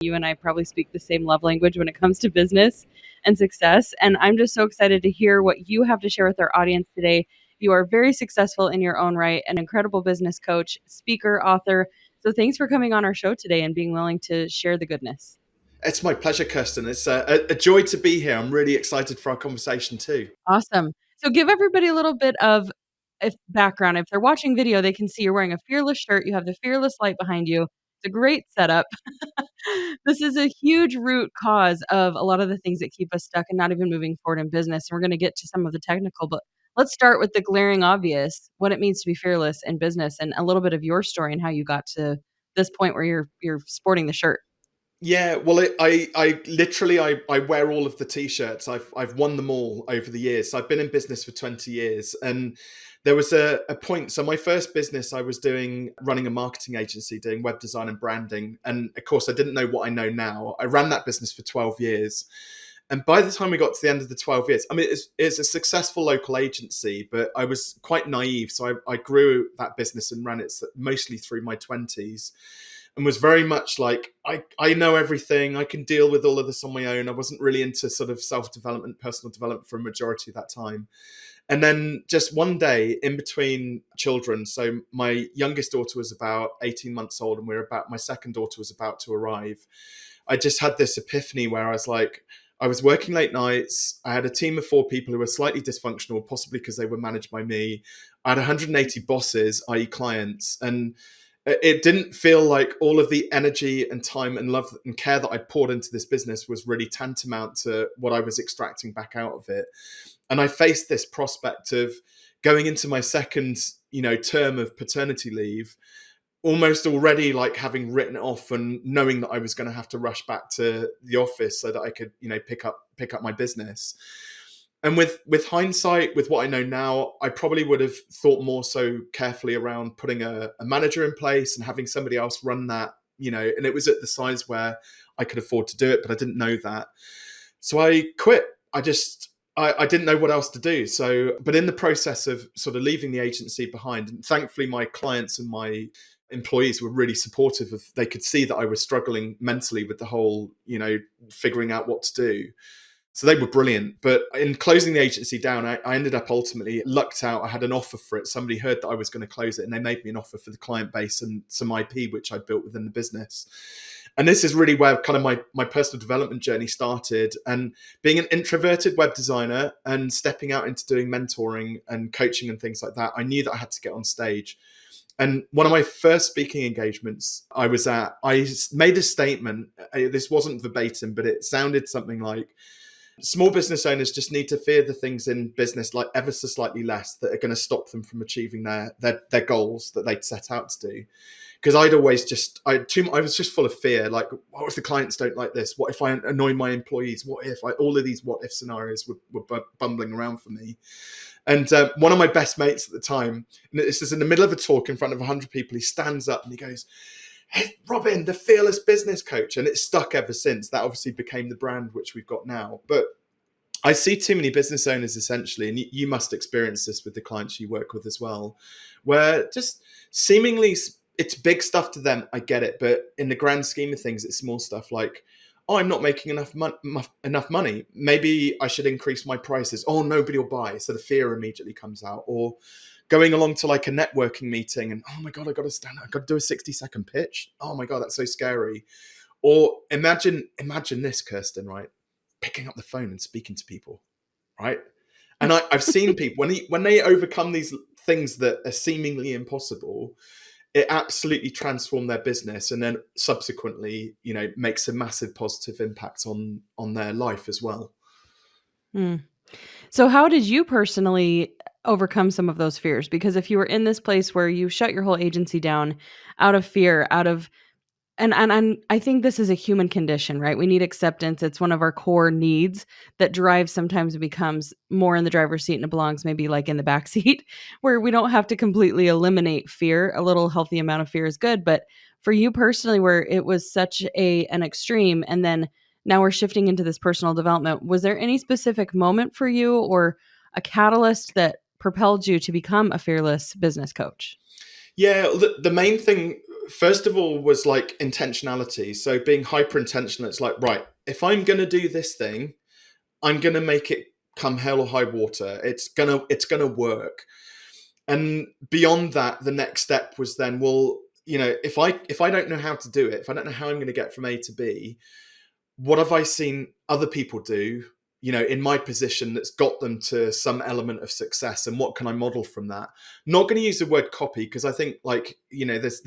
You and I probably speak the same love language when it comes to business and success. And I'm just so excited to hear what you have to share with our audience today. You are very successful in your own right, an incredible business coach, speaker, author. So thanks for coming on our show today and being willing to share the goodness. It's my pleasure, Kirsten. It's a joy to be here. I'm really excited for our conversation too. Awesome. So give everybody a little bit of background. If they're watching video, they can see you're wearing a Fearless shirt. You have the Fearless light behind you. It's a great setup. This is a huge root cause of a lot of the things that keep us stuck and not even moving forward in business. And we're going to get to some of the technical, but let's start with the glaring obvious, what it means to be fearless in business and a little bit of your story and how you got to this point where you're sporting the shirt. Yeah, well, I literally I wear all of the t-shirts. I've won them all over the years. So I've been in business for 20 years, and there was a point. So my first business, I was running a marketing agency, doing web design and branding, and of course, I didn't know what I know now. I ran that business for 12 years, and by the time we got to the end of the 12 years, I mean, it's a successful local agency, but I was quite naive. So I grew that business and ran it mostly through my 20s. And was very much like, I know everything. I can deal with all of this on my own. I wasn't really into sort of self-development, personal development for a majority of that time. And then just one day in between children, so my youngest daughter was about 18 months old and my second daughter was about to arrive. I just had this epiphany where I was like, I was working late nights. I had a team of 4 people who were slightly dysfunctional, possibly because they were managed by me. I had 180 bosses, i.e. clients. And it didn't feel like all of the energy and time and love and care that I poured into this business was really tantamount to what I was extracting back out of it. And I faced this prospect of going into my second, term of paternity leave, almost already like having written it off and knowing that I was going to have to rush back to the office so that I could, pick up my business. And with hindsight, with what I know now, I probably would have thought more so carefully around putting a manager in place and having somebody else run that, and it was at the size where I could afford to do it, but I didn't know that. So I quit. I didn't know what else to do. So, but in the process of sort of leaving the agency behind, and thankfully my clients and my employees were really supportive of, they could see that I was struggling mentally with the whole, figuring out what to do. So they were brilliant. But in closing the agency down, I ended up ultimately lucked out. I had an offer for it. Somebody heard that I was going to close it and they made me an offer for the client base and some IP, which I built within the business. And this is really where kind of my personal development journey started. And being an introverted web designer and stepping out into doing mentoring and coaching and things like that, I knew that I had to get on stage. And one of my first speaking engagements I was at, I made a statement. This wasn't verbatim, but it sounded something like, small business owners just need to fear the things in business like ever so slightly less that are going to stop them from achieving their goals that they'd set out to do. Because I'd always I was just full of fear. Like, what if the clients don't like this? What if I annoy my employees? What if all of these what if scenarios were bumbling around for me? And one of my best mates at the time, and this is in the middle of a talk in front of 100 people, he stands up and he goes, "Hey, Robin, the fearless business coach." And it's stuck ever since. That obviously became the brand which we've got now. But I see too many business owners essentially, and you must experience this with the clients you work with as well, where just seemingly it's big stuff to them. I get it. But in the grand scheme of things, it's small stuff like, oh, I'm not making enough money. Maybe I should increase my prices. Oh, nobody will buy. So the fear immediately comes out. Or going along to like a networking meeting and, oh my God, I got to do a 60-second pitch. Oh my God, that's so scary. Or imagine this, Kirsten, right? Picking up the phone and speaking to people, right? And I've seen people, when they overcome these things that are seemingly impossible, it absolutely transformed their business and then subsequently, makes a massive positive impact on their life as well. So how did you personally overcome some of those fears? Because if you were in this place where you shut your whole agency down out of fear, and I think this is a human condition, right? We need acceptance. It's one of our core needs that drives sometimes becomes more in the driver's seat and it belongs maybe like in the back seat, where we don't have to completely eliminate fear. A little healthy amount of fear is good. But for you personally, where it was such an extreme, and then now we're shifting into this personal development, was there any specific moment for you or a catalyst that propelled you to become a fearless business coach? Yeah, the main thing first of all was like intentionality. So being hyper intentional, it's like, right, if I'm going to do this thing, I'm going to make it come hell or high water. It's gonna work. And beyond that, the next step was then, well, if I don't know how to do it, if I don't know how I'm going to get from A to B, what have I seen other people do, in my position that's got them to some element of success, and what can I model from that? Not going to use the word copy, because I think, like, there's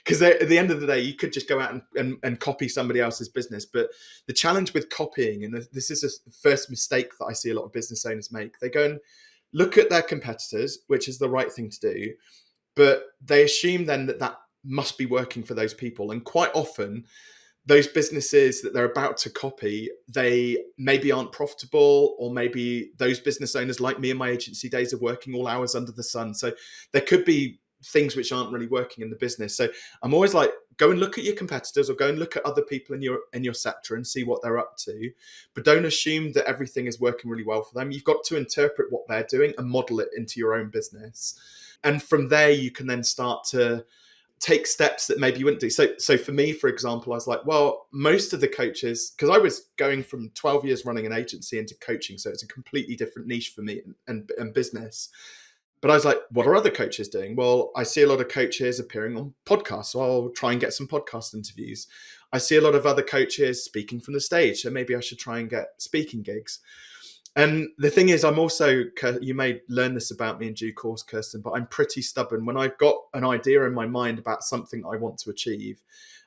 because at the end of the day, you could just go out and copy somebody else's business. But the challenge with copying, and this is the first mistake that I see a lot of business owners make, they go and look at their competitors, which is the right thing to do, but they assume then that that must be working for those people. And quite often, those businesses that they're about to copy, they maybe aren't profitable, or maybe those business owners, like me in my agency days, are working all hours under the sun. So there could be things which aren't really working in the business. So I'm always like, go and look at your competitors, or go and look at other people in your sector and see what they're up to. But don't assume that everything is working really well for them. You've got to interpret what they're doing and model it into your own business. And from there, you can then start to take steps that maybe you wouldn't do. So for me, for example, I was like, well, most of the coaches, because I was going from 12 years running an agency into coaching, so it's a completely different niche for me and business. But I was like, what are other coaches doing? Well, I see a lot of coaches appearing on podcasts, so I'll try and get some podcast interviews. I see a lot of other coaches speaking from the stage, so maybe I should try and get speaking gigs. And the thing is, I'm also, you may learn this about me in due course, Kirsten, but I'm pretty stubborn. When I've got an idea in my mind about something I want to achieve,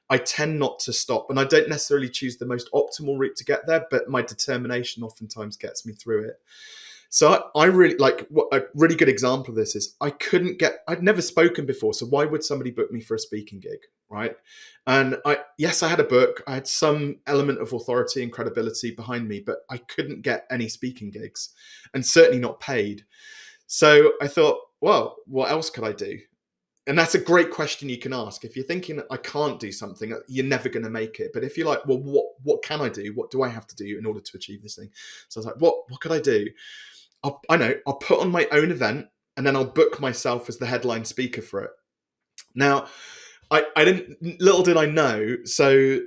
I tend not to stop. And I don't necessarily choose the most optimal route to get there, but my determination oftentimes gets me through it. So I really like, what a really good example of this is, I'd never spoken before. So why would somebody book me for a speaking gig? Right. And yes, I had a book. I had some element of authority and credibility behind me, but I couldn't get any speaking gigs, and certainly not paid. So I thought, well, what else could I do? And that's a great question you can ask. If you're thinking, I can't do something, you're never going to make it. But if you're like, well, what can I do? What do I have to do in order to achieve this thing? So I was like, what could I do? I'll put on my own event, and then I'll book myself as the headline speaker for it. Now, I didn't, little did I know. So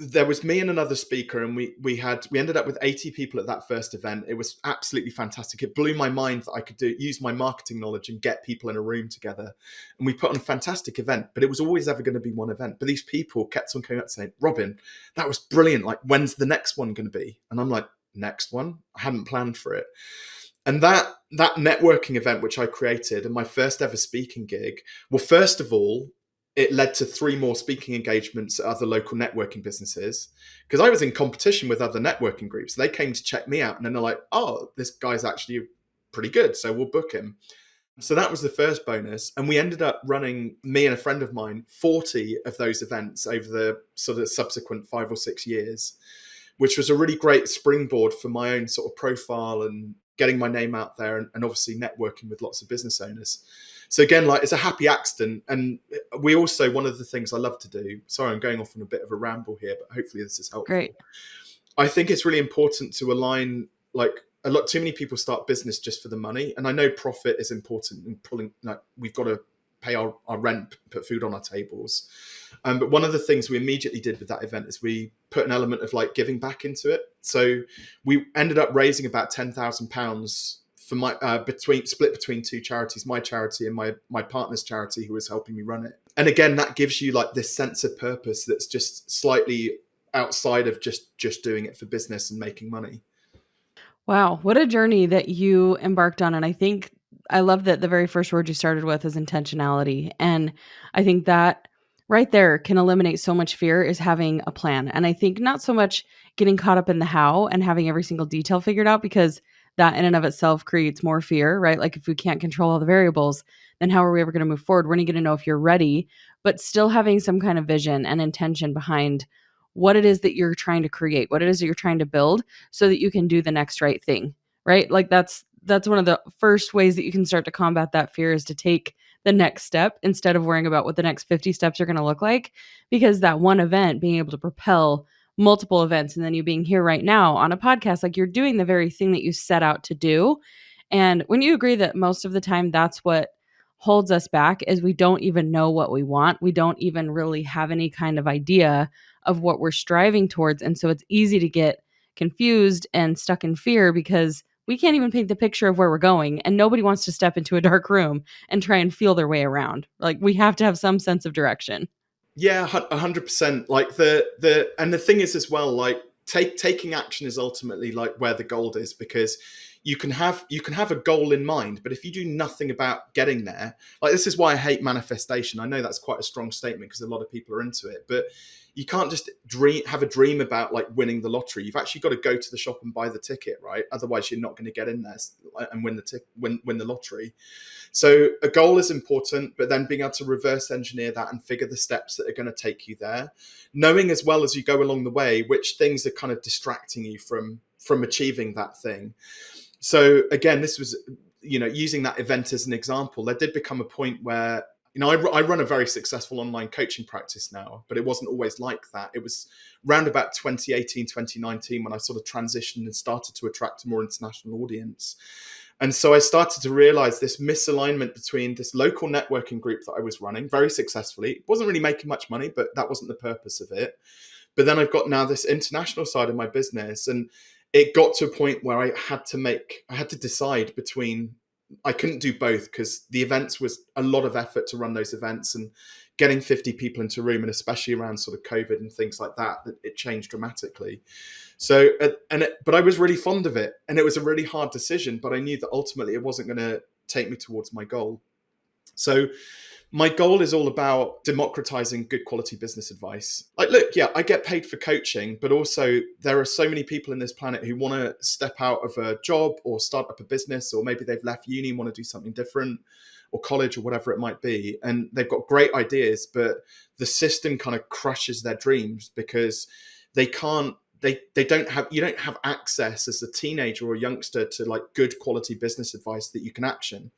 there was me and another speaker, and we ended up with 80 people at that first event. It was absolutely fantastic. It blew my mind that I could use my marketing knowledge and get people in a room together. And we put on a fantastic event, but it was always ever going to be one event. But these people kept on coming up saying, Robin, that was brilliant. Like, when's the next one going to be? And I'm like, next one? I hadn't planned for it. And that networking event, which I created, and my first ever speaking gig, well, first of all, it led to 3 more speaking engagements at other local networking businesses, because I was in competition with other networking groups. They came to check me out, and then they're like, oh, this guy's actually pretty good, so we'll book him. So that was the first bonus. And we ended up running, me and a friend of mine, 40 of those events over the sort of subsequent 5 or 6 years, which was a really great springboard for my own sort of profile and getting my name out there, and obviously networking with lots of business owners. So again, like, it's a happy accident. And we also, one of the things I love to do, sorry, I'm going off on a bit of a ramble here, but hopefully this is helpful. Great. I think it's really important to align, like, too many people start business just for the money. And I know profit is important in pulling, like, we've got to pay our rent, put food on our tables. But one of the things we immediately did with that event is we put an element of like giving back into it. So we ended up raising about £10,000 for my split between 2 charities, my charity and my partner's charity, who was helping me run it. And again, that gives you like this sense of purpose that's just slightly outside of just doing it for business and making money. Wow, what a journey that you embarked on. And I think I love that the very first word you started with is intentionality. And I think that right there can eliminate so much fear, is having a plan. And I think not so much getting caught up in the how and having every single detail figured out, because that in and of itself creates more fear, right? Like, if we can't control all the variables, then how are we ever going to move forward? We're not going to know if you're ready, but still having some kind of vision and intention behind what it is that you're trying to create, what it is that you're trying to build, so that you can do the next right thing, right? Like, that's one of the first ways that you can start to combat that fear, is to take the next step instead of worrying about what the next 50 steps are going to look like, because that one event being able to propel multiple events, and then you being here right now on a podcast, like, you're doing the very thing that you set out to do. And when you agree that most of the time that's what holds us back is we don't even know what we want. We don't even really have any kind of idea of what we're striving towards. And so it's easy to get confused and stuck in fear because we can't even paint the picture of where we're going. And nobody wants to step into a dark room and try and feel their way around. Like we have to have some sense of direction. Yeah, 100%. Like and the thing is as well, like taking action is ultimately like where the gold is, because you can have a goal in mind, but if you do nothing about getting there, like this is why I hate manifestation. I know that's quite a strong statement because a lot of people are into it, but you can't just have a dream about like winning the lottery. You've actually got to go to the shop and buy the ticket, right? Otherwise, you're not going to get in there and win the lottery. So a goal is important, but then being able to reverse engineer that and figure the steps that are going to take you there, knowing as well as you go along the way which things are kind of distracting you from achieving that thing. So again, this was, using that event as an example, there did become a point where, I run a very successful online coaching practice now, but it wasn't always like that. It was around about 2018, 2019 when I sort of transitioned and started to attract a more international audience. And so I started to realize this misalignment between this local networking group that I was running very successfully. It wasn't really making much money, but that wasn't the purpose of it. But then I've got now this international side of my business, and it got to a point where I had to decide between, I couldn't do both because the events was a lot of effort to run those events, and getting 50 people into a room, and especially around sort of COVID and things like that, it changed dramatically. So, but I was really fond of it, and it was a really hard decision, but I knew that ultimately it wasn't going to take me towards my goal. So my goal is all about democratizing good quality business advice. Like, look, yeah, I get paid for coaching, but also there are so many people in this planet who want to step out of a job or start up a business, or maybe they've left uni and want to do something different, or college or whatever it might be. And they've got great ideas, but the system kind of crushes their dreams because they can't, they don't have, you don't have access as a teenager or a youngster to like good quality business advice that you can action.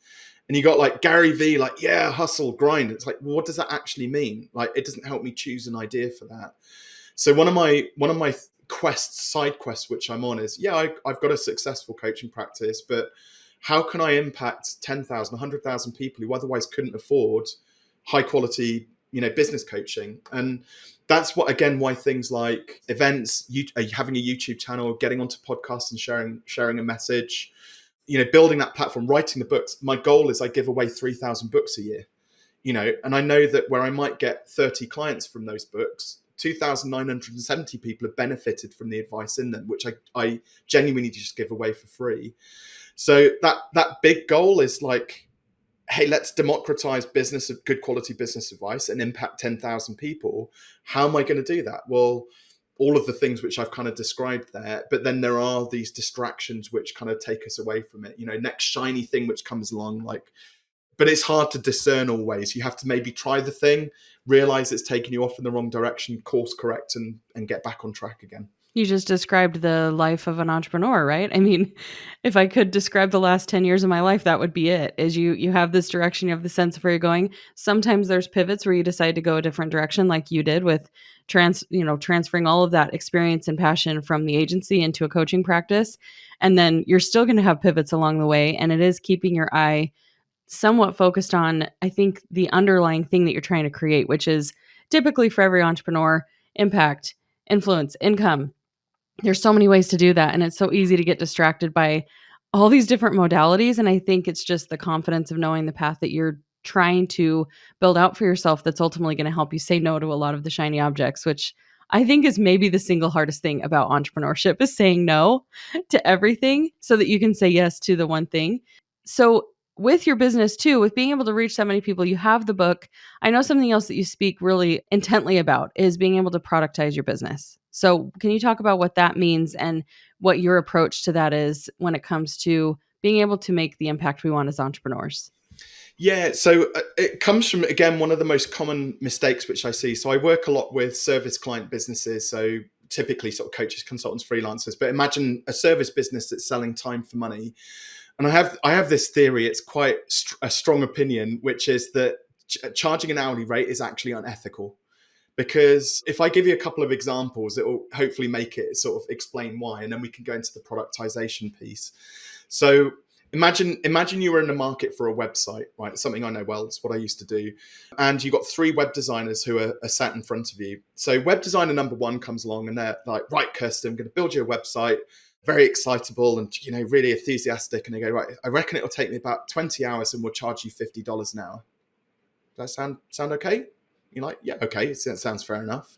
And you got like Gary V, like, yeah, hustle, grind. It's like, well, what does that actually mean? Like, it doesn't help me choose an idea for that. So one of my side quests, which I'm on, is, yeah, I've got a successful coaching practice, but how can I impact 10,000, 100,000 people who otherwise couldn't afford high quality, business coaching? And that's why things like events, having a YouTube channel, getting onto podcasts and sharing a message, building that platform, writing the books. My goal is I give away 3,000 books a year, and I know that where I might get 30 clients from those books, 2,970 people have benefited from the advice in them, which I genuinely just give away for free. So that big goal is like, hey, let's democratize good quality business advice and impact 10,000 people. How am I going to do that? Well, all of the things which I've kind of described there, but then there are these distractions which kind of take us away from it. Next shiny thing which comes along, like, but it's hard to discern always. You have to maybe try the thing, realize it's taking you off in the wrong direction, course correct, and get back on track again. You just described the life of an entrepreneur, right? I mean, if I could describe the last 10 years of my life, that would be it. Is you have this direction, you have the sense of where you're going. Sometimes there's pivots where you decide to go a different direction like you did with transferring all of that experience and passion from the agency into a coaching practice. And then you're still going to have pivots along the way, and it is keeping your eye somewhat focused on, I think, the underlying thing that you're trying to create, which is typically for every entrepreneur, impact, influence, income. There's so many ways to do that, and it's so easy to get distracted by all these different modalities, and I think it's just the confidence of knowing the path that you're trying to build out for yourself that's ultimately going to help you say no to a lot of the shiny objects, which I think is maybe the single hardest thing about entrepreneurship is saying no to everything so that you can say yes to the one thing. So with your business too, with being able to reach so many people, you have the book. I know something else that you speak really intently about is being able to productize your business. So, can you talk about what that means and what your approach to that is when it comes to being able to make the impact we want as entrepreneurs? Yeah, so it comes from, again, one of the most common mistakes which I see. So I work a lot with service client businesses, so typically sort of coaches, consultants, freelancers. But imagine a service business that's selling time for money. And I have this theory. It's quite a strong opinion, which is that charging an hourly rate is actually unethical. Because if I give you a couple of examples, it will hopefully make it sort of explain why, and then we can go into the productization piece. So Imagine you were in the market for a website, right? Something I know well. It's what I used to do. And you got three web designers who are sat in front of you. So web designer number one comes along and they're like, right, Kirsten, I'm going to build you a website. Very excitable and, really enthusiastic. And they go, right, I reckon it'll take me about 20 hours and we'll charge you $50 an hour. Does that sound okay? You're like, yeah, okay, that sounds fair enough.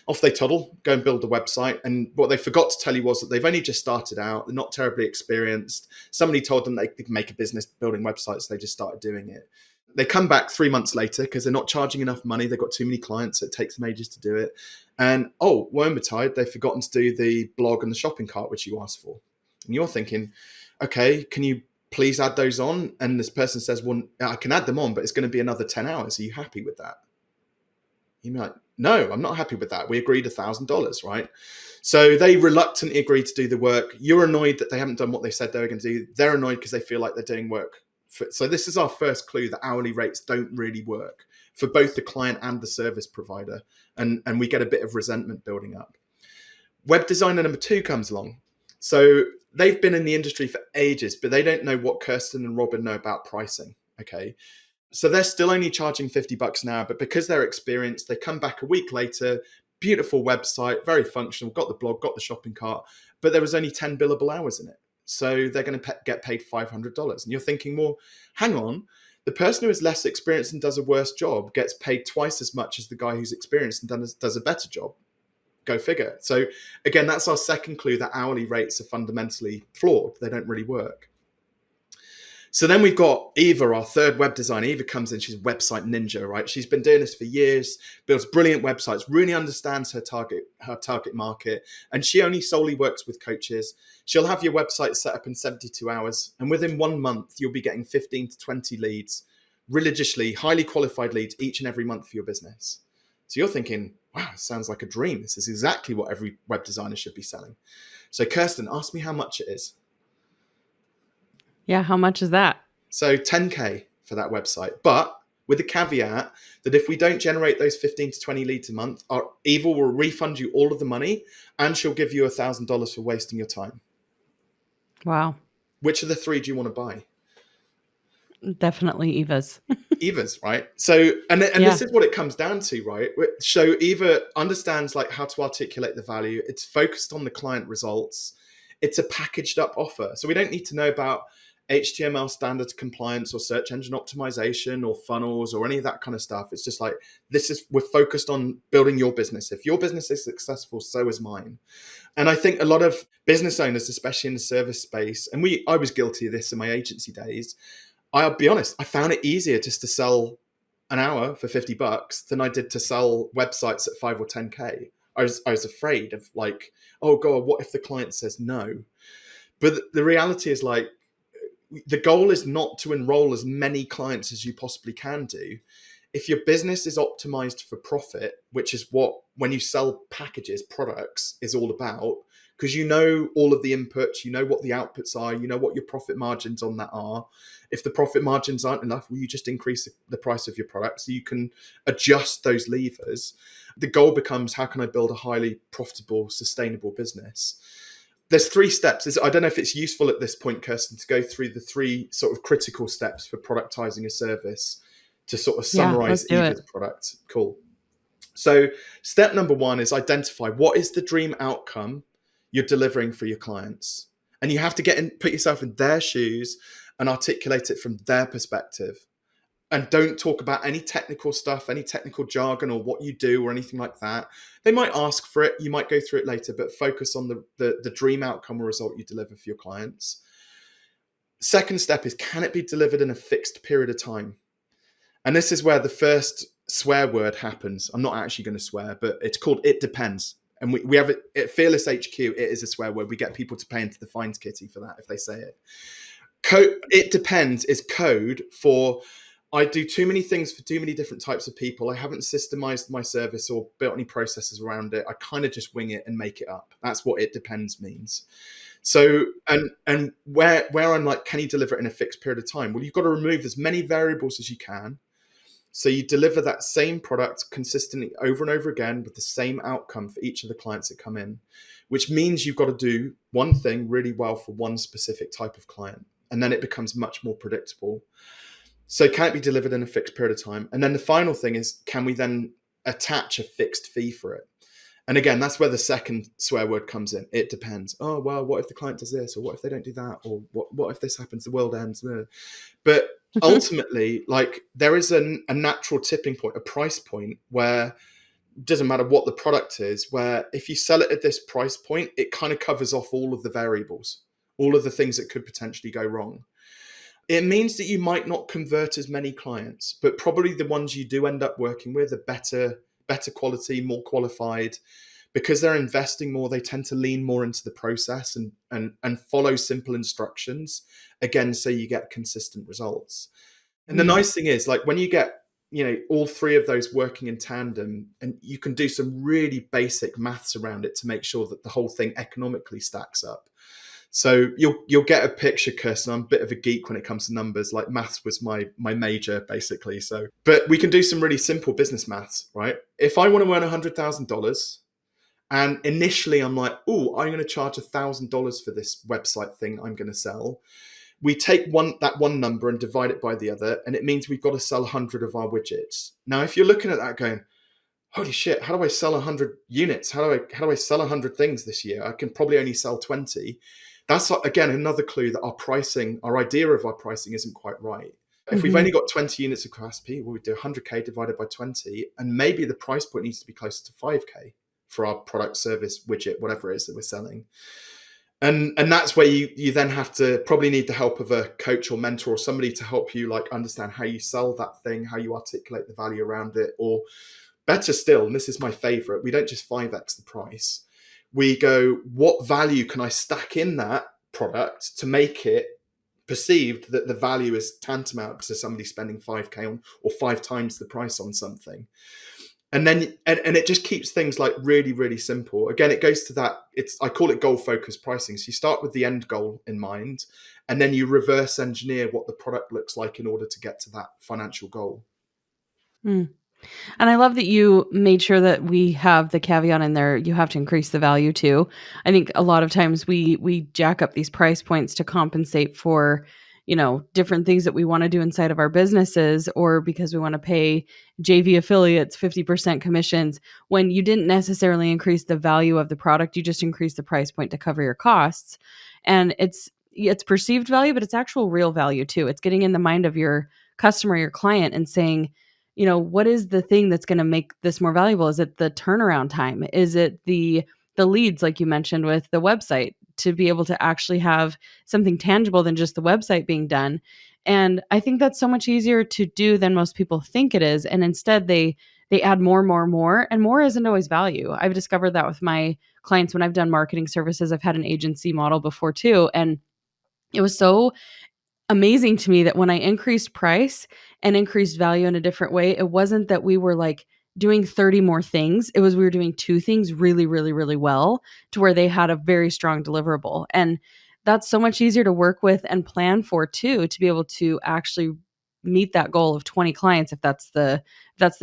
Off they toddle, go and build the website. And what they forgot to tell you was that they've only just started out. They're not terribly experienced. Somebody told them they could make a business building websites. They just started doing it. They come back 3 months later because they're not charging enough money. They've got too many clients. So it takes them ages to do it. And worm betide, they've forgotten to do the blog and the shopping cart, which you asked for. And you're thinking, okay, can you please add those on? And this person says, well, I can add them on, but it's going to be another 10 hours. Are you happy with that? You'd be like, no, I'm not happy with that. We agreed $1,000, right? So they reluctantly agreed to do the work. You're annoyed that they haven't done what they said they were going to do. They're annoyed because they feel like they're doing work. So this is our first clue that hourly rates don't really work for both the client and the service provider. And we get a bit of resentment building up. Web designer number two comes along. So they've been in the industry for ages, but they don't know what Kirsten and Robin know about pricing. Okay. So they're still only charging $50 an hour, but because they're experienced, they come back a week later, beautiful website, very functional, got the blog, got the shopping cart, but there was only 10 billable hours in it. So they're going to get paid $500. And you're thinking, well, hang on, the person who is less experienced and does a worse job gets paid twice as much as the guy who's experienced and does a better job. Go figure. So again, that's our second clue that hourly rates are fundamentally flawed. They don't really work. So then we've got Eva, our third web designer. Eva comes in, she's a website ninja, right? She's been doing this for years, builds brilliant websites, really understands her target market, and she only solely works with coaches. She'll have your website set up in 72 hours, and within 1 month, you'll be getting 15 to 20 leads, religiously, highly qualified leads each and every month for your business. So you're thinking, wow, it sounds like a dream. This is exactly what every web designer should be selling. So Kirsten, ask me how much it is. Yeah, how much is that? So 10K for that website, but with the caveat that if we don't generate those 15 to 20 leads a month, our Eva will refund you all of the money and she'll give you $1,000 for wasting your time. Wow. Which of the three do you want to buy? Definitely Eva's. Eva's, right? So, and this is what it comes down to, right? So Eva understands like how to articulate the value. It's focused on the client results. It's a packaged up offer. So we don't need to know about HTML standards compliance or search engine optimization or funnels or any of that kind of stuff. It's just like, we're focused on building your business. If your business is successful, so is mine. And I think a lot of business owners, especially in the service space, and I was guilty of this in my agency days. I'll be honest, I found it easier just to sell an hour for $50 than I did to sell websites at 5 or 10K. I was afraid of like, oh God, what if the client says no? But the reality is like, the goal is not to enroll as many clients as you possibly can do. If your business is optimized for profit, which is what, when you sell packages, products is all about, because you know all of the inputs, you know what the outputs are, you know what your profit margins on that are. If the profit margins aren't enough, well, you just increase the price of your product so you can adjust those levers. The goal becomes, how can I build a highly profitable, sustainable business? There's 3 steps. I don't know if it's useful at this point, Kirsten, to go through the 3 sort of critical steps for productizing a service to sort of summarize Eva's product. Cool. So step number 1 is identify what is the dream outcome you're delivering for your clients. And you have to put yourself in their shoes and articulate it from their perspective. And don't talk about any technical stuff, any technical jargon or what you do or anything like that. They might ask for it. You might go through it later, but focus on the dream outcome or result you deliver for your clients. Second step is, can it be delivered in a fixed period of time? And this is where the first swear word happens. I'm not actually going to swear, but it's called "it depends." And we have it at Fearless HQ. It is a swear word. We get people to pay into the fines kitty for that if they say it. It depends is code for, I do too many things for too many different types of people. I haven't systemized my service or built any processes around it. I kind of just wing it and make it up. That's what it depends means. So, and where I'm like, can you deliver it in a fixed period of time? Well, you've got to remove as many variables as you can. So you deliver that same product consistently over and over again with the same outcome for each of the clients that come in, which means you've got to do one thing really well for one specific type of client. and then it becomes much more predictable. So can it be delivered in a fixed period of time? And then the final thing is, can we then attach a fixed fee for it? And again, that's where the second swear word comes in. It depends. Oh, well, what if the client does this? Or what if they don't do that? Or what if this happens? The world ends. But ultimately, like, there is a natural tipping point, a price point where it doesn't matter what the product is, where if you sell it at this price point, it kind of covers off all of the variables, all of the things that could potentially go wrong. It means that you might not convert as many clients, but probably the ones you do end up working with are better quality, more qualified. Because they're investing more, they tend to lean more into the process and follow simple instructions, again, so you get consistent results. And the Mm. nice thing is, like, when you get, all three of those working in tandem, and you can do some really basic maths around it to make sure that the whole thing economically stacks up. So you'll get a picture, Kirsten. I'm a bit of a geek when it comes to numbers. Like, maths was my major, basically. So, but we can do some really simple business maths, right? If I want to earn $100,000, and initially I'm like, oh, I'm going to charge $1,000 for this website thing I'm going to sell. We take that one number and divide it by the other, and it means we've got to sell 100 of our widgets. Now, if you're looking at that going, holy shit, how do I sell 100 units? How do I sell 100 things this year? I can probably only sell 20. That's, again, another clue that our idea of our pricing isn't quite right. If we've only Mhm. got 20 units of capacity, well, we do 100K divided by 20, and maybe the price point needs to be closer to 5K for our product, service, widget, whatever it is that we're selling. And that's where you then have to probably need the help of a coach or mentor or somebody to help you, like, understand how you sell that thing, how you articulate the value around it. Or better still, and this is my favorite, we don't just 5x the price. We go, what value can I stack in that product to make it perceived that the value is tantamount to somebody spending 5K on, or 5 times the price on something? And then and it just keeps things, like, really, really simple. Again, it goes to that, I call it goal focused pricing. So you start with the end goal in mind, and then you reverse engineer what the product looks like in order to get to that financial goal. Mm. And I love that you made sure that we have the caveat in there, you have to increase the value too. I think a lot of times we jack up these price points to compensate for, different things that we want to do inside of our businesses, or because we want to pay JV affiliates 50% commissions, when you didn't necessarily increase the value of the product, you just increased the price point to cover your costs. And it's perceived value, but it's actual real value too. It's getting in the mind of your customer, your client, and saying, what is the thing that's going to make this more valuable? Is it the turnaround time? Is it the leads, like you mentioned with the website, to be able to actually have something tangible than just the website being done? And I think that's so much easier to do than most people think it is. And instead they add more, and more isn't always value. I've discovered that with my clients when I've done marketing services. I've had an agency model before too, and it was so amazing to me that when I increased price and increased value in a different way, it wasn't that we were like doing 30 more things. It was we were doing two things really, really, really well, to where they had a very strong deliverable. And that's so much easier to work with and plan for too, to be able to actually meet that goal of 20 clients, if that's the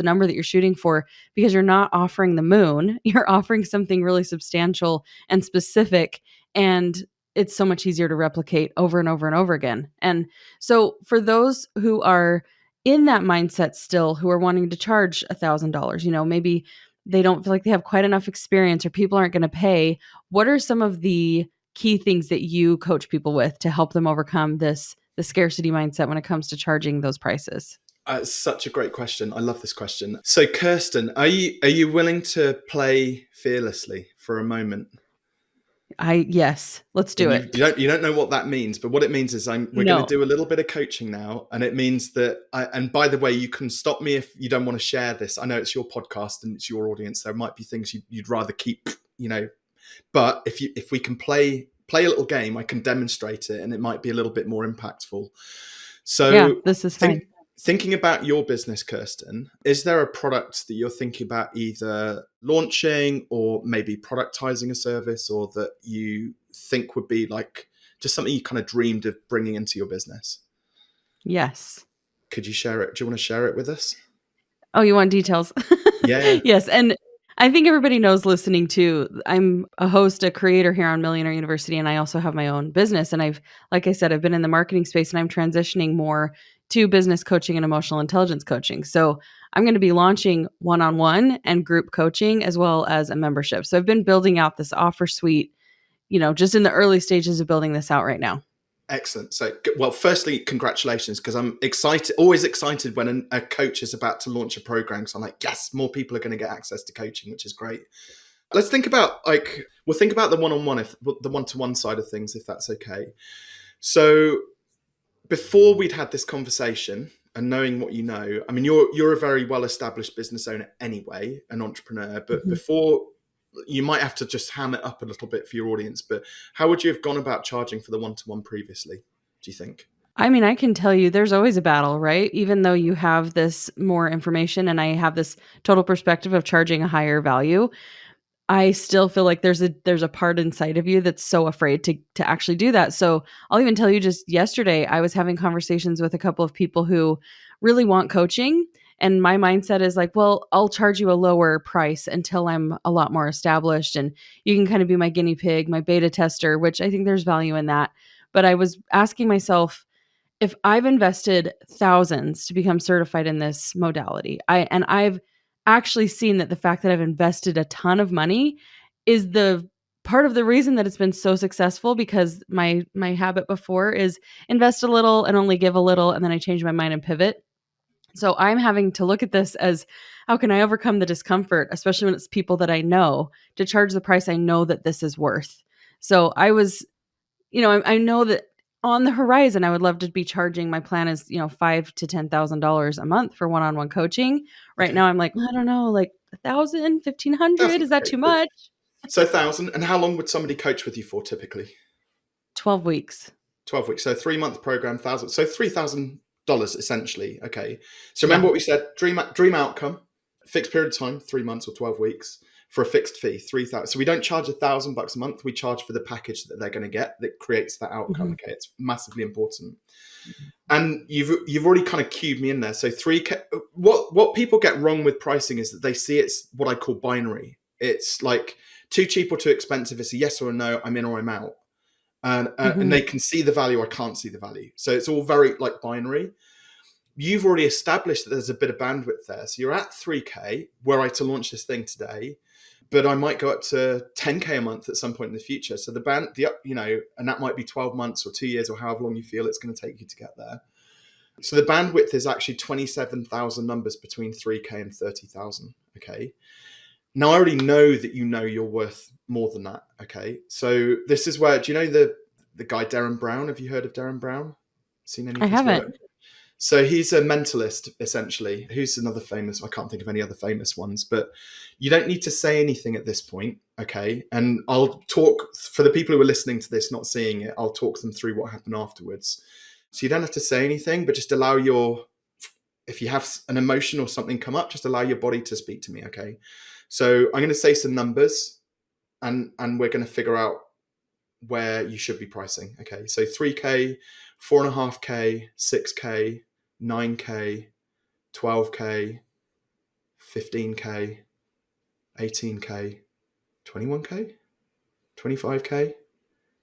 number that you're shooting for, because you're not offering the moon, you're offering something really substantial and specific. And it's so much easier to replicate over and over and over again. And so for those who are in that mindset still, who are wanting to charge $1,000, maybe they don't feel like they have quite enough experience, or people aren't going to pay. What are some of the key things that you coach people with to help them overcome the scarcity mindset when it comes to charging those prices? Such a great question. I love this question. So, Kirsten, are you willing to play fearlessly for a moment? Yes, let's do And you, it. you don't know what that means, but what it means is we're going to No. do a little bit of coaching now, and it means that. And by the way, you can stop me if you don't want to share this. I know it's your podcast and it's your audience. There might be things you'd rather keep, But if we can play a little game, I can demonstrate it, and it might be a little bit more impactful. Yeah, So, this is fine. thinking about your business, Kirsten, is there a product that you're thinking about either launching or maybe productizing a service, or that you think would be, like, just something you kind of dreamed of bringing into your business? Yes. Could you share it? Do you want to share it with us? Oh, you want details? Yeah. Yes, and I think everybody knows listening too. I'm a host, a creator here on Millionaire University, and I also have my own business. And like I said, I've been in the marketing space and I'm transitioning more to business coaching and emotional intelligence coaching. So I'm going to be launching one on one and group coaching as well as a membership. So I've been building out this offer suite, just in the early stages of building this out right now. Excellent. So, well, firstly, congratulations, because I'm excited, always excited when a coach is about to launch a program. So I'm like, yes, more people are going to get access to coaching, which is great. Let's think about we'll think about the one-on-one, if the one-to-one side of things, if that's okay. So before we'd had this conversation and knowing what you know, I mean, you're a very well-established business owner anyway, an entrepreneur, but Mhm. before, you might have to just ham it up a little bit for your audience, but how would you have gone about charging for the one-to-one previously, do you think? I mean, I can tell you there's always a battle, right? Even though you have this more information and I have this total perspective of charging a higher value, I still feel like there's a part inside of you that's so afraid to actually do that. So, I'll even tell you just yesterday I was having conversations with a couple of people who really want coaching, and my mindset is like, "Well, I'll charge you a lower price until I'm a lot more established and you can kind of be my guinea pig, my beta tester," which I think there's value in that. But I was asking myself, if I've invested thousands to become certified in this modality, I've actually seen that the fact that I've invested a ton of money is the part of the reason that it's been so successful, because my habit before is invest a little and only give a little, and then I change my mind and pivot. So I'm having to look at this as, how can I overcome the discomfort, especially when it's people that I know, to charge the price I know that this is worth. So I was, I know that on the horizon, I would love to be charging. My plan is, five to $10,000 a month for one-on-one coaching. Right Okay. now, I'm like, I don't know, like 1,000, 1,500. 1,000. Is that Okay, too good. much? So 1,000. And how long would somebody coach with you for typically? 12 weeks. 12 weeks. So 3-month program, 1,000. So $3,000 essentially. Okay. So remember Yeah. what we said, dream outcome, fixed period of time, 3 months or 12 weeks for a fixed fee, 3,000. So we don't charge $1,000 a month. We charge for the package that they're going to get that creates that outcome. Mhm. Okay. It's massively important. And you've already kind of cued me in there. So 3K, what people get wrong with pricing is that they see it's what I call binary. It's like too cheap or too expensive. It's a yes or a no. I'm in or I'm out. And Mhm. they can see the value. I can't see the value. So it's all very like binary. You've already established that there's a bit of bandwidth there. So you're at 3K. Were I to launch this thing today, but I might go up to 10K a month at some point in the future. So and that might be 12 months or 2 years or however long you feel it's going to take you to get there. So the bandwidth is actually 27,000 numbers between 3K and 30,000. Okay. Now I already know that you're worth more than that. Okay. So this is where, do you know the guy Darren Brown? Have you heard of Darren Brown? Seen any I of his work? haven't. So he's a mentalist, essentially. Who's another famous? I can't think of any other famous ones, but you don't need to say anything at this point, okay? And I'll talk, for the people who are listening to this, not seeing it, I'll talk them through what happened afterwards. So you don't have to say anything, but just allow if you have an emotion or something come up, just allow your body to speak to me, okay? So I'm going to say some numbers, and we're going to figure out where you should be pricing. Okay, so 3K, 4.5K, 6K, 9K, 12K, 15K, 18K, 21K, 25K.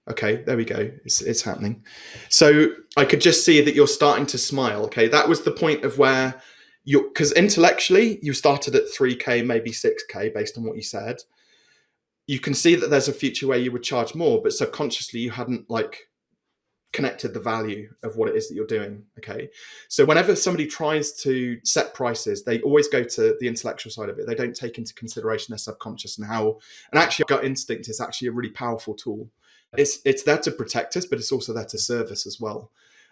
Okay, there we go. It's happening. So I could just see that you're starting to smile. Okay, that was the point of where because intellectually you started at 3K, maybe 6K based on what you said. You can see that there's a future where you would charge more, but subconsciously you hadn't connected the value of what it is that you're doing. Okay. So whenever somebody tries to set prices, they always go to the intellectual side of it. They don't take into consideration their subconscious and actually gut instinct is actually a really powerful tool. It's there to protect us, but it's also there to serve us as well.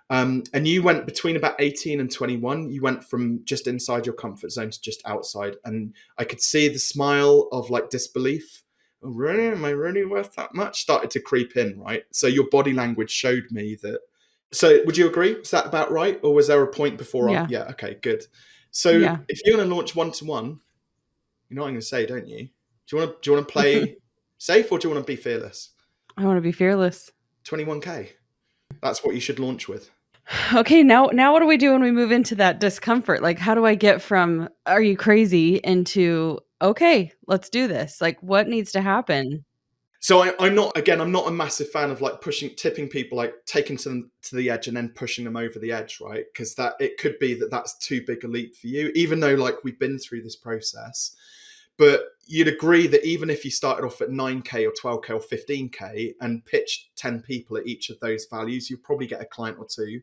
And you went between about 18 and 21, you went from just inside your comfort zone to just outside. And I could see the smile of disbelief. Oh, really? Am I really worth that much? Started to creep in, right? So your body language showed me that. So would you agree? Is that about right? Or was there a point before? Yeah. Yeah, okay, good. So Yeah. if you're going to launch one-to-one, you know what I'm going to say, don't you? Do you want to play safe, or do you want to be fearless? I want to be fearless. 21K. That's what you should launch with. Okay, now what do we do when we move into that discomfort? Like, how do I get from "are you crazy" into okay, let's do this. Like, what needs to happen? So I'm not, again, I'm not a massive fan of like tipping people, like taking them to the edge and then pushing them over the edge, right? Because that it could be that that's too big a leap for you, even though like we've been through this process. But you'd agree that even if you started off at 9K or 12K or 15K and pitched 10 people at each of those values, you'll probably get a client or two.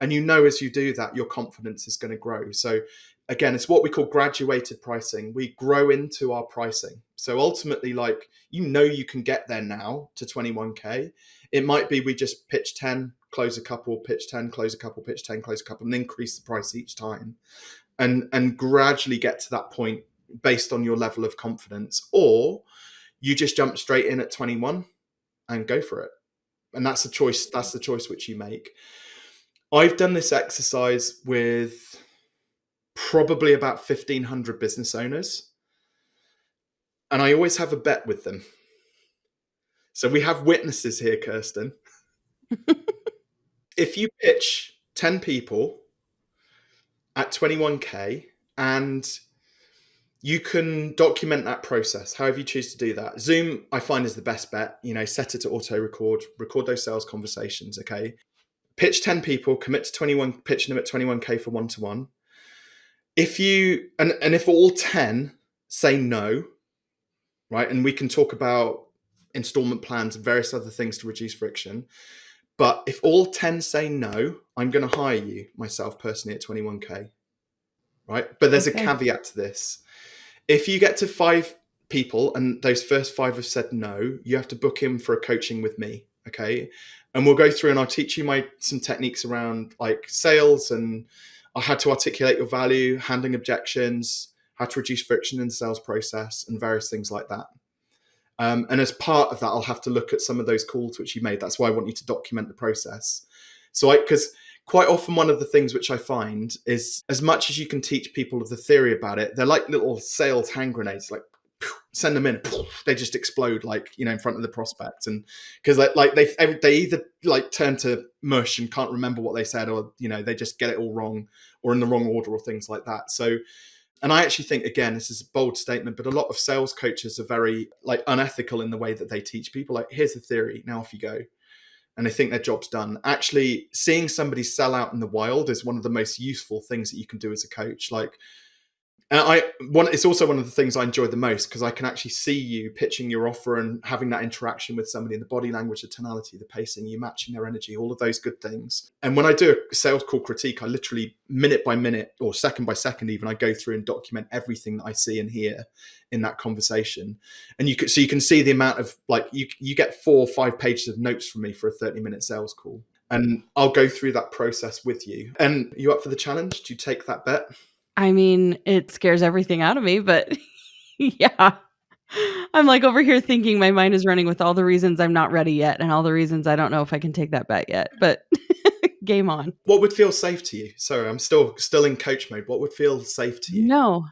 And as you do that, your confidence is going to grow. So again, it's what we call graduated pricing. We grow into our pricing. So ultimately, like, you can get there now to 21K. It might be we just pitch 10, close a couple, pitch 10, close a couple, pitch 10, close a couple, and increase the price each time, and gradually get to that point based on your level of confidence. Or you just jump straight in at 21 and go for it. And that's the choice. That's the choice which you make. I've done this exercise with probably about 1,500 business owners, and I always have a bet with them. So we have witnesses here, Kirsten. If you pitch 10 people at 21K and you can document that process, however you choose to do that. Zoom, I find, is the best bet. Set it to auto record those sales conversations, okay? Pitch 10 people, commit to 21, pitching them at 21K for one-to-one. If all 10 say no, right, and we can talk about installment plans and various other things to reduce friction, but if all 10 say no, I'm going to hire you myself personally at 21K, right? But there's a Okay. caveat to this. If you get to 5 people and those first 5 have said no, you have to book in for a coaching with me, okay? And we'll go through and I'll teach you some techniques around like sales and how to articulate your value, handling objections, how to reduce friction in the sales process, and various things like that. And as part of that, I'll have to look at some of those calls which you made. That's why I want you to document the process. Because quite often one of the things which I find is, as much as you can teach people the theory about it, they're like little sales hand grenades, like send them in, they just explode, like, in front of the prospect. And because they either like turn to mush and can't remember what they said, or they just get it all wrong or in the wrong order or things like that. So, and I actually think, again, this is a bold statement, but a lot of sales coaches are very like unethical in the way that they teach people. Like, here's the theory, now off you go. And they think their job's done. Actually, seeing somebody sell out in the wild is one of the most useful things that you can do as a coach. Like, it's also one of the things I enjoy the most, because I can actually see you pitching your offer and having that interaction with somebody, in the body language, the tonality, the pacing, you matching their energy, all of those good things. And when I do a sales call critique, I literally, minute by minute or second by second even, I go through and document everything that I see and hear in that conversation. And you can see the amount of, like, you get 4 or 5 pages of notes from me for a 30-minute sales call. And I'll go through that process with you. And you up for the challenge? Do you take that bet? I mean, it scares everything out of me, but yeah. I'm, like, over here thinking my mind is running with all the reasons I'm not ready yet and all the reasons I don't know if I can take that bet yet, but game on. What would feel safe to you? Sorry, I'm still in coach mode. What would feel safe to you? No.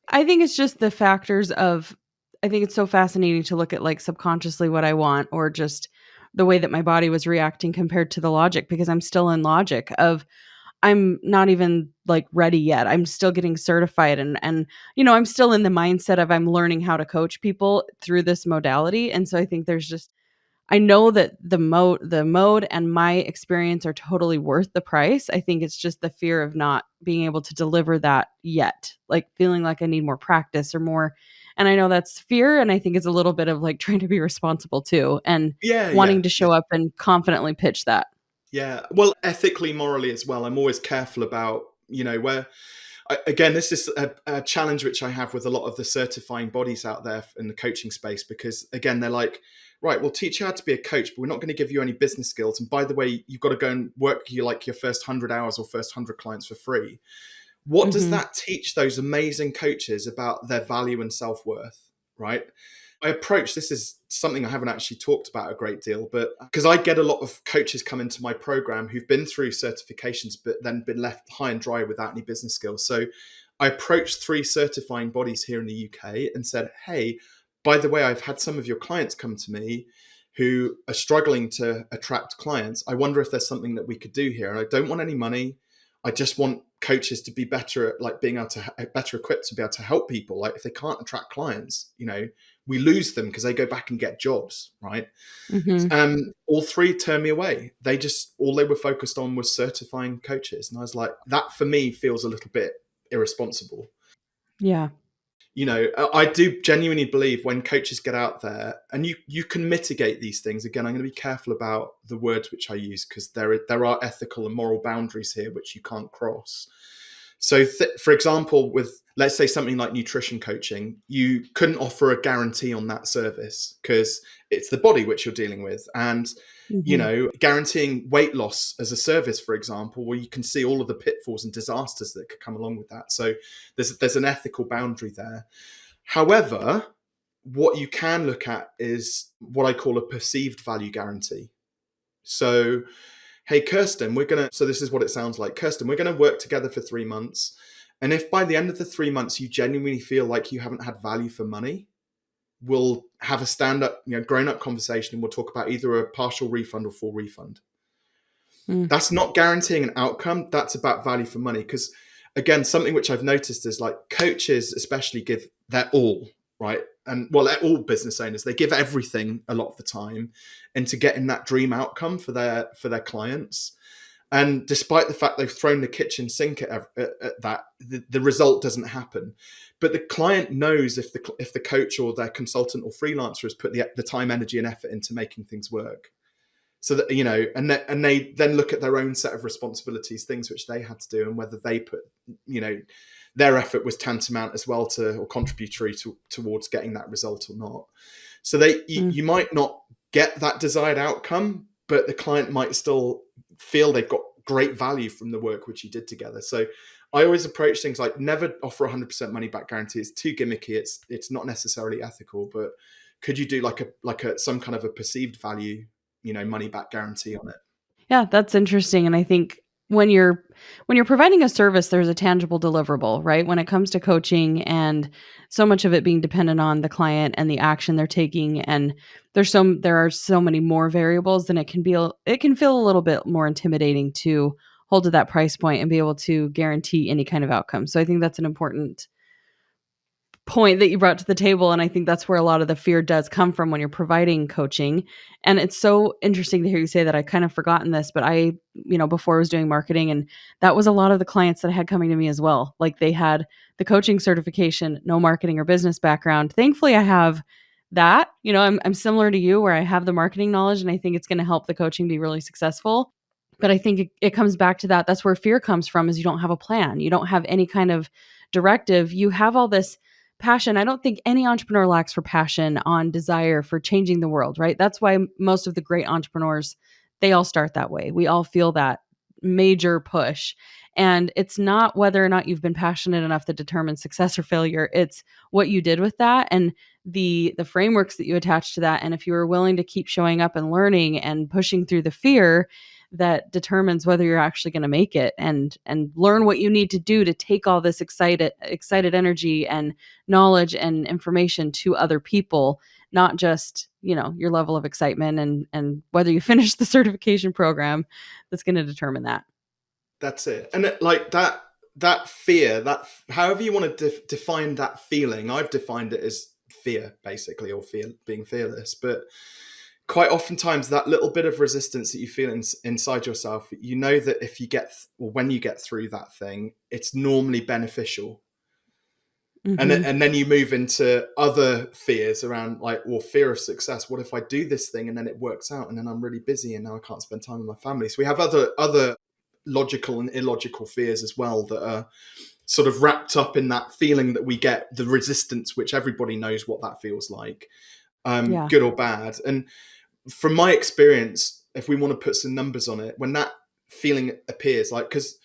I think it's just the factors of I think it's so fascinating to look at, like, subconsciously what I want, or just the way that my body was reacting compared to the logic, because I'm still in logic of I'm not even, like, ready yet. I'm still getting certified, and I'm still in the mindset of I'm learning how to coach people through this modality, and so I think there's just I know that the mode and my experience are totally worth the price. I think it's just the fear of not being able to deliver that yet, like feeling like I need more practice or more. And I know that's fear, and I think it's a little bit of like trying to be responsible too, and Yeah, yeah, wanting to show up and confidently pitch that. yeah. Well, ethically, morally as well. I'm always careful about, where, again, this is a challenge which I have with a lot of the certifying bodies out there in the coaching space, because again, they're like, right, we'll teach you how to be a coach, but we're not going to give you any business skills. And by the way, you've got to go and work your first 100 hours or first 100 clients for free. What does Mhm. that teach those amazing coaches about their value and self-worth, right? This is something I haven't actually talked about a great deal, but because I get a lot of coaches come into my program who've been through certifications, but then been left high and dry without any business skills. So I approached 3 certifying bodies here in the UK and said, hey, by the way, I've had some of your clients come to me who are struggling to attract clients. I wonder if there's something that we could do here. And I don't want any money. I just want coaches to be better at like being able to better equipped to be able to help people. Like if they can't attract clients, we lose them because they go back and get jobs, right? Mhm. All three turned me away. All they were focused on was certifying coaches, and I was like, that for me feels a little bit irresponsible. Yeah. I do genuinely believe when coaches get out there, and you can mitigate these things. Again, I'm going to be careful about the words which I use because there are ethical and moral boundaries here which you can't cross. So, for example, with let's say something like nutrition coaching, you couldn't offer a guarantee on that service because it's the body which you're dealing with, and Mhm. guaranteeing weight loss as a service, for example, where you can see all of the pitfalls and disasters that could come along with that. So there's an ethical boundary there. However, what you can look at is what I call a perceived value guarantee. So, hey, Kirsten, so this is what it sounds like. Kirsten, we're going to work together for 3 months. And if by the end of the 3 months you genuinely feel like you haven't had value for money, we'll have a stand-up, grown-up conversation, and we'll talk about either a partial refund or full refund. Mm. That's not guaranteeing an outcome. That's about value for money. Because again, something which I've noticed is like coaches especially give their all, right? And well, all business owners, they give everything a lot of the time into getting that dream outcome for their clients. And despite the fact they've thrown the kitchen sink at that, the result doesn't happen. But the client knows if the coach or their consultant or freelancer has put the time, energy, and effort into making things work. So that and they then look at their own set of responsibilities, things which they had to do, and whether they put, their effort was tantamount as well to or contributory towards getting that result or not. So Mm. you might not get that desired outcome, but the client might still feel they've got great value from the work which you did together. So I always approach things like never offer 100% money back guarantee. It's too gimmicky. It's not necessarily ethical, but could you do like a some kind of a perceived value, money back guarantee on it? Yeah, that's interesting, and I think when you're providing a service, there's a tangible deliverable, right? When it comes to coaching and so much of it being dependent on the client and the action they're taking, and there are so many more variables, then it can feel a little bit more intimidating to hold to that price point and be able to guarantee any kind of outcome. So I think that's an important point that you brought to the table, and I think that's where a lot of the fear does come from when you're providing coaching. And it's so interesting to hear you say that. I kind of forgotten this, but before I was doing marketing, and that was a lot of the clients that I had coming to me as well. Like they had the coaching certification, no marketing or business background. Thankfully, I have that. I'm similar to you where I have the marketing knowledge, and I think it's going to help the coaching be really successful. But I think it comes back to that. That's where fear comes from, is you don't have a plan. You don't have any kind of directive. You have all this passion. I don't think any entrepreneur lacks for passion on desire for changing the world, right? That's why most of the great entrepreneurs, they all start that way. We all feel that major push. And it's not whether or not you've been passionate enough that determines success or failure. It's what you did with that and the frameworks that you attach to that. And if you are willing to keep showing up and learning and pushing through the fear, that determines whether you're actually going to make it and learn what you need to do to take all this excited energy and knowledge and information to other people, not just your level of excitement and whether you finish the certification program. That's going to determine that. That's it. And like that fear, that however you want to define that feeling, I've defined it as fear, basically, or fear, being fearless. But quite oftentimes, that little bit of resistance that you feel inside yourself, that if you or when you get through that thing, it's normally beneficial. Hmm. And then you move into other fears around like, well, fear of success. What if I do this thing and then it works out and then I'm really busy and now I can't spend time with my family? So we have other logical and illogical fears as well that are sort of wrapped up in that feeling that we get, the resistance, which everybody knows what that feels like, Yeah. good or bad. And from my experience, if we want to put some numbers on it, when that feeling appears, like because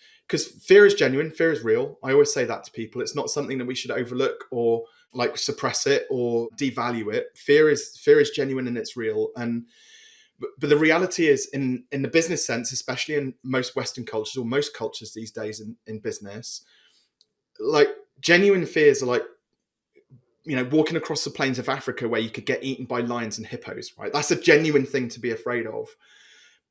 fear is genuine, fear is real. I always say that to people. It's not something that we should overlook or like suppress it or devalue it. Fear is genuine and it's real. And but the reality is, in the business sense, especially in most Western cultures or most cultures these days in business, like genuine fears are like, walking across the plains of Africa where you could get eaten by lions and hippos, right? That's a genuine thing to be afraid of.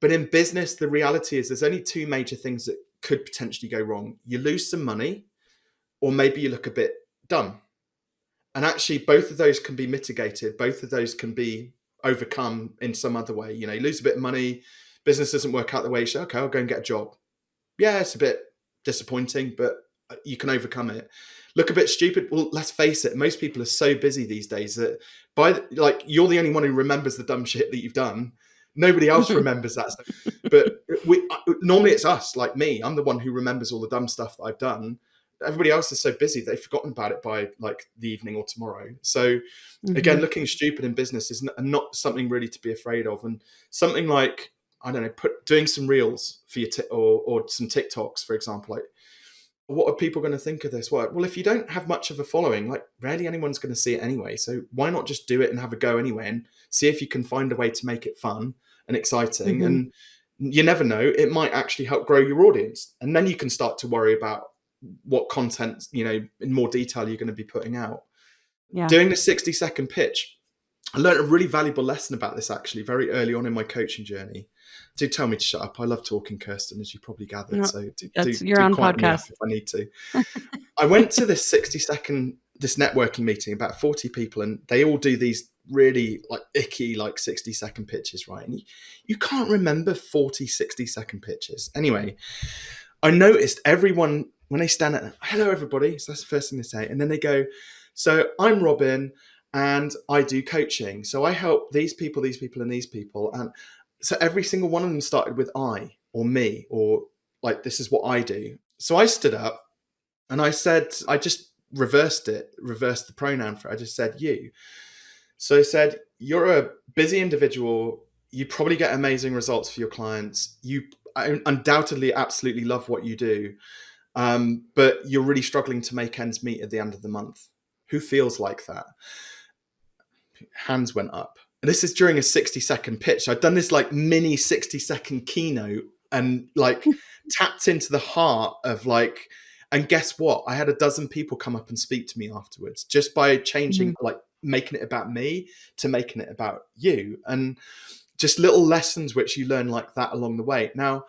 But in business, the reality is there's only two major things that could potentially go wrong. You lose some money, or maybe you look a bit dumb. And actually, both of those can be mitigated. Both of those can be overcome in some other way. You know, you lose a bit of money, business doesn't work out the way you say, okay, I'll go and get a job. Yeah, it's a bit disappointing, but you can overcome it. Look a bit stupid. Well, let's face it, most people are so busy these days that like you're the only one who remembers the dumb shit that you've done. Nobody else remembers that stuff. But normally it's us, like me. I'm the one who remembers all the dumb stuff that I've done. Everybody else is so busy they've forgotten about it by like the evening or tomorrow. So again, Mhm. looking stupid in business is not something really to be afraid of. And something like, I don't know, doing some reels for your or some TikToks, for example. Like, what are people going to think of this work? Well, if you don't have much of a following, like rarely anyone's going to see it anyway. So why not just do it and have a go anyway, and see if you can find a way to make it fun and exciting. Mhm. And you never know, it might actually help grow your audience, and then you can start to worry about what content, you know, in more detail you're going to be putting out. Yeah. Doing the 60-second pitch, I learned a really valuable lesson about this actually very early on in my coaching journey. Do tell me to shut up. I love talking, Kirsten, as you probably gathered. No, So that's your do own quiet me up podcast. if I need to. I went to this 60-second this networking meeting, about 40 people, and they all do these really like icky like 60-second pitches, right? And you can't remember 40 60-second pitches. Anyway, I noticed everyone when they stand at, hello everybody, so that's the first thing they say, and then they go, so I'm Robin and I do coaching, so I help these people, and these people. And so every single one of them started with I or me, or like, this is what I do. So I stood up and I said, I just reversed the pronoun for it. I just said you. So I said, you're a busy individual. You probably get amazing results for your clients. You undoubtedly absolutely love what you do. But you're really struggling to make ends meet at the end of the month. Who feels like that? Hands went up. And this is during a 60-second pitch. I'd done this like mini 60-second keynote and like tapped into the heart of like, and guess what? I had a dozen people come up and speak to me afterwards just by changing, Mhm. like making it about me to making it about you. And just little lessons which you learn like that along the way. Now,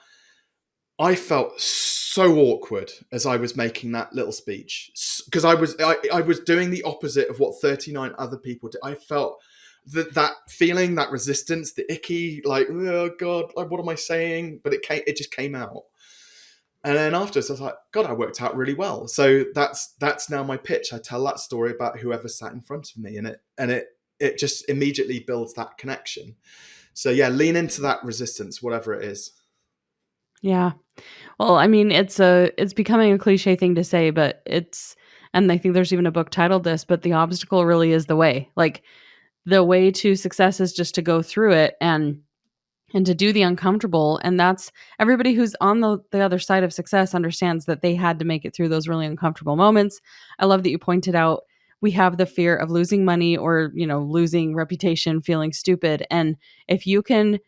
I felt so awkward as I was making that little speech because I was doing the opposite of what 39 other people did. I felt that feeling, that resistance, the icky, like, oh god, like, what am I saying? But it just came out. And then afterwards, I was like, God, I worked out really well. So that's now my pitch. I tell that story about whoever sat in front of me, and it just immediately builds that connection. So yeah, lean into that resistance, whatever it is. Yeah. Well, I mean, it's becoming a cliche thing to say, but and I think there's even a book titled this, but the obstacle really is the way. Like the way to success is just to go through it and to do the uncomfortable. And that's everybody who's on the other side of success understands that they had to make it through those really uncomfortable moments. I love that you pointed out we have the fear of losing money or, losing reputation, feeling stupid. And if you can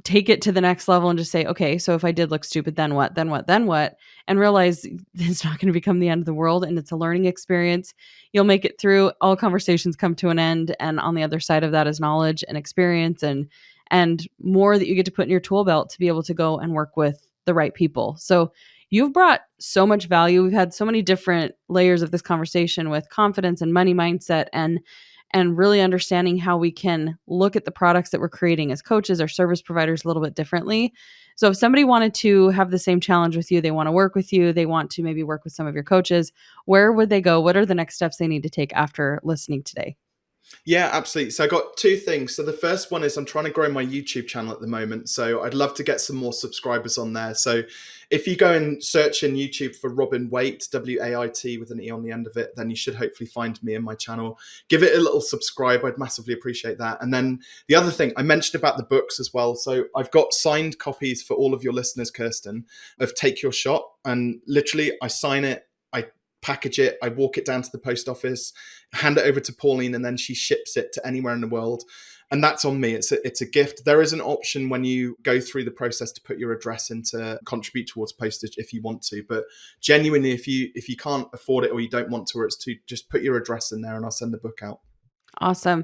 take it to the next level and just say, okay, so if I did look stupid, then what, then what, then what, and realize it's not going to become the end of the world and it's a learning experience. You'll make it through. All conversations come to an end. And on the other side of that is knowledge and experience and more that you get to put in your tool belt to be able to go and work with the right people. So you've brought so much value. We've had so many different layers of this conversation with confidence and money mindset and really understanding how we can look at the products that we're creating as coaches or service providers a little bit differently. So if somebody wanted to have the same challenge with you, they want to work with you, they want to maybe work with some of your coaches, where would they go? What are the next steps they need to take after listening today? Yeah, absolutely. So I got two things. So the first one is I'm trying to grow my YouTube channel at the moment. So I'd love to get some more subscribers on there. So if you go and search in YouTube for Robin Waite, Wait with an E on the end of it, then you should hopefully find me and my channel. Give it a little subscribe. I'd massively appreciate that. And then the other thing I mentioned about the books as well. So I've got signed copies for all of your listeners, Kirsten, of Take Your Shot. And literally I sign it. I package it, I walk it down to the post office, hand it over to Pauline, and then she ships it to anywhere in the world. And that's on me. It's a gift. There is an option when you go through the process to put your address in to contribute towards postage if you want to. But genuinely, if you can't afford it or you don't want to, or it's to just put your address in there and I'll send the book out. Awesome.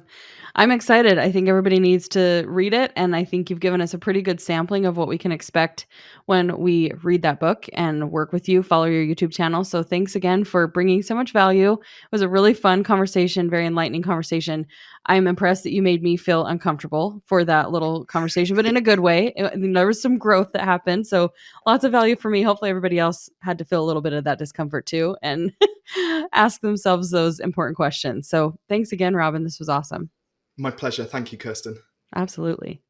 I'm excited. I think everybody needs to read it, and I think you've given us a pretty good sampling of what we can expect when we read that book and work with you, follow your YouTube channel. So thanks again for bringing so much value. It was a really fun conversation, very enlightening conversation. I'm impressed that you made me feel uncomfortable for that little conversation, but in a good way. There was some growth that happened, so lots of value for me. Hopefully everybody else had to feel a little bit of that discomfort too, and ask themselves those important questions. So thanks again, Robin. This was awesome. My pleasure. Thank you, Kirsten. Absolutely.